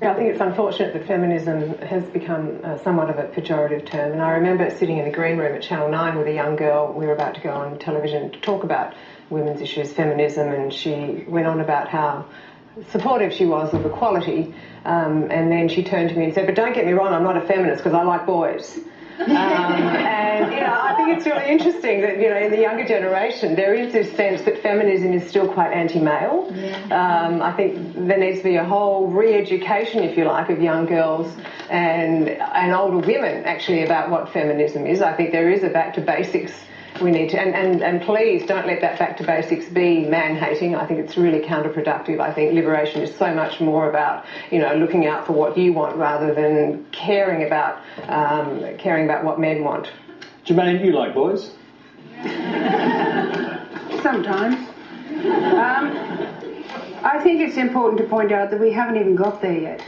I think it's unfortunate that feminism has become somewhat of a pejorative term, and I remember sitting in the green room at Channel 9 with a young girl. We were about to go on television to talk about women's issues, feminism, and she went on about how supportive she was of equality, and then she turned to me and said, "But don't get me wrong, I'm not a feminist because I like boys." And I think it's really interesting that in the younger generation there is this sense that feminism is still quite anti-male. I think there needs to be a whole re-education, if you like, of young girls and older women actually about what feminism is. I think there is a back to basics. We need to, and please don't let that back to basics be man-hating. I think it's really counterproductive. I think liberation is so much more about, looking out for what you want rather than caring about what men want. Jermaine, you like boys? Sometimes. I think it's important to point out that we haven't even got there yet.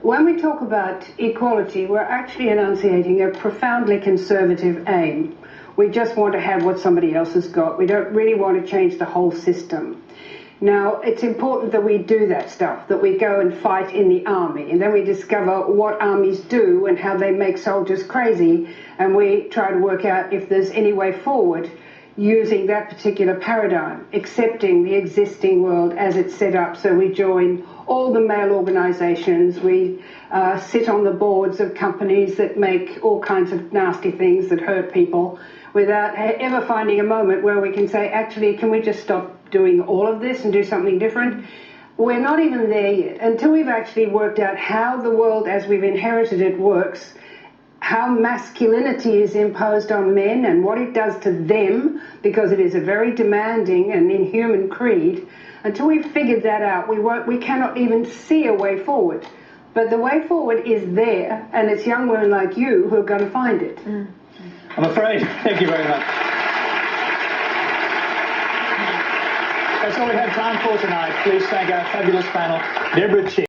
When we talk about equality, we're actually enunciating a profoundly conservative aim. We just want to have what somebody else has got. We don't really want to change the whole system. Now, it's important that we do that stuff, that we go and fight in the army, and then we discover what armies do and how they make soldiers crazy, and we try to work out if there's any way forward using that particular paradigm, accepting the existing world as it's set up. So we join all the male organisations, we sit on the boards of companies that make all kinds of nasty things that hurt people, without ever finding a moment where we can say, actually, can we just stop doing all of this and do something different? We're not even there yet. Until we've actually worked out how the world as we've inherited it works, how masculinity is imposed on men and what it does to them, because it is a very demanding and inhuman creed, until we've figured that out, we cannot even see a way forward. But the way forward is there, and it's young women like you who are going to find it. I'm afraid. Thank you very much. That's all we have time for tonight. Please thank our fabulous panel, Deborah Chi.